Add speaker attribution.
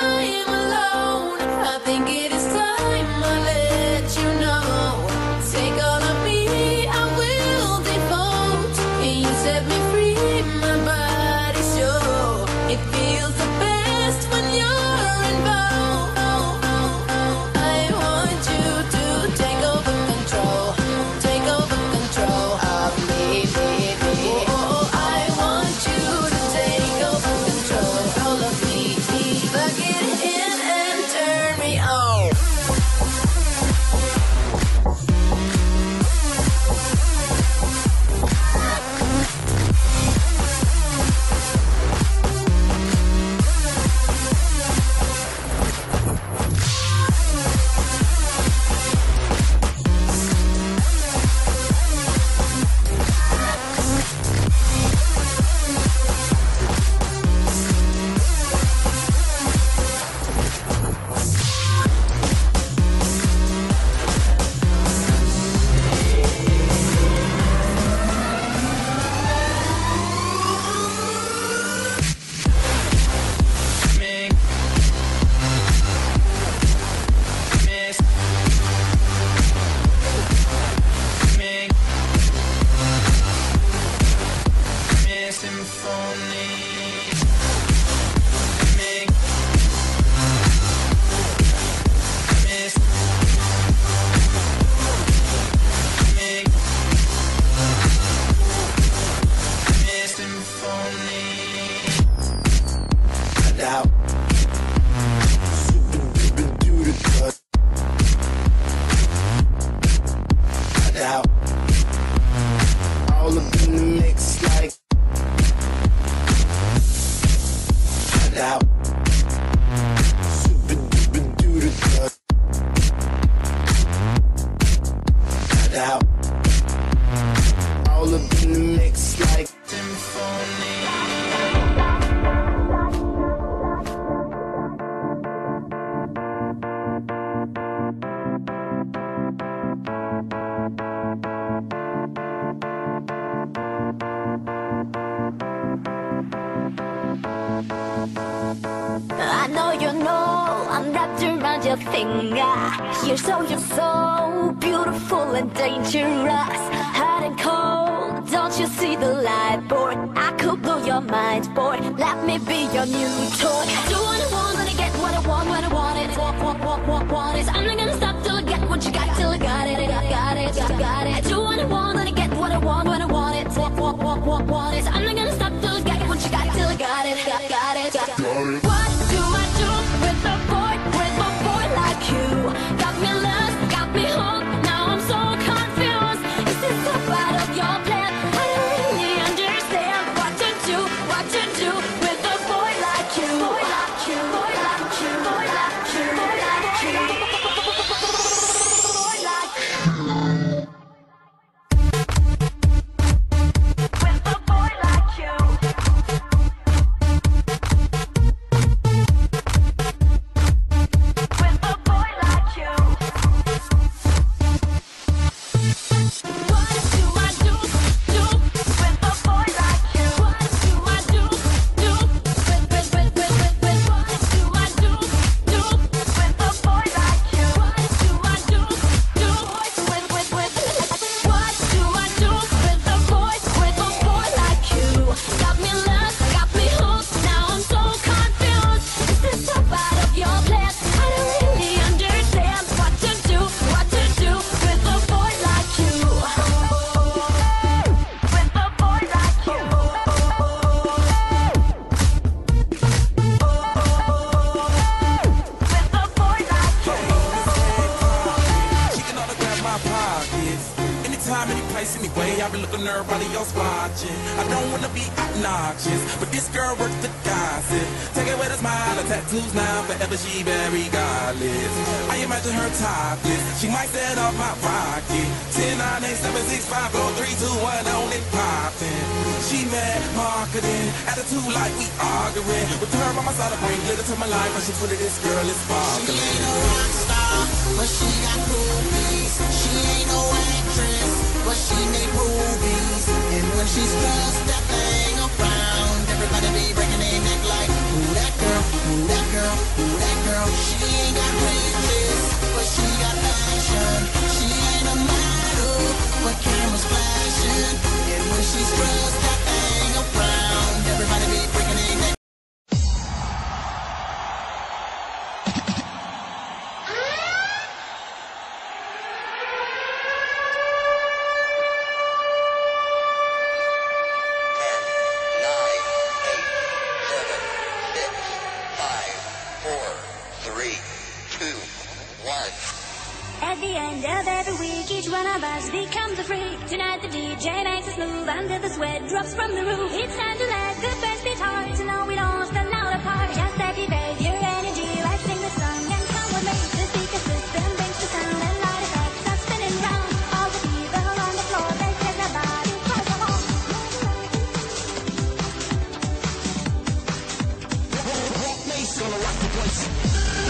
Speaker 1: time alone. I think it is time I let you know. Take all of me, I will devote. And you set me free, my body's sure. It feels the best when you're involved. I want you to take over control. Take over control of me, baby. Oh, I want you to take over control of me. Plug it in and turn me on. All up in the mix like out. Super duper duper out. All up in the mix like symphony.
Speaker 2: I know you know I'm wrapped around your finger. You're so beautiful and dangerous. Hot and cold, don't you see the light, boy? I could blow your mind, boy. Let me be your new toy. Do what I want, when I get what I want, when I want it. Want it. I'm not gonna stop till I get what you got, till I got it. Got it. Do what I want, when I get what I want, when I want it. Want it. I'm not gonna stop till I get what you got, till I got it. Got it. What do I do with a boy like you? Got me lost, got me hooked, now I'm so confused. Is this a part of your plan? I don't really understand what to do with a boy like you. Boy like you, boy like you, boy like you, boy like you, boy like you. With a boy like you.
Speaker 3: Anyway, I've been looking at everybody else watching. I don't wanna be obnoxious, but this girl works the gossip. Take it with a smile, her tattoos now, forever she very godless. I imagine her topless, she might set off my rocket. 10, 9, 8, 7, 6, 5, 4, 3, 2, 1, on it poppin'. She mad marketing, attitude like we arguing. With her by my side, I bring glitter to my life, and she put it, this girl is sparkling.
Speaker 4: She ain't a rock star, but she got rubies. She ain't no actress, but she need rubies. And when she's dressed, that thing around, everybody be breaking their neck like, who that girl, who that girl, who
Speaker 5: Five, four, three, two, one.
Speaker 2: At the end of every week, each one of us becomes a freak. Tonight the DJ makes us move until the sweat drops from the roof. It's time to let the bass beat hard to know we lost the louder part. Just activate your energy, let's sing the song and come with me. The speaker system brings the sound and light effects are spinning round. All the people on the floor, they take their body close to home.
Speaker 4: Rock Mace gonna rock the place.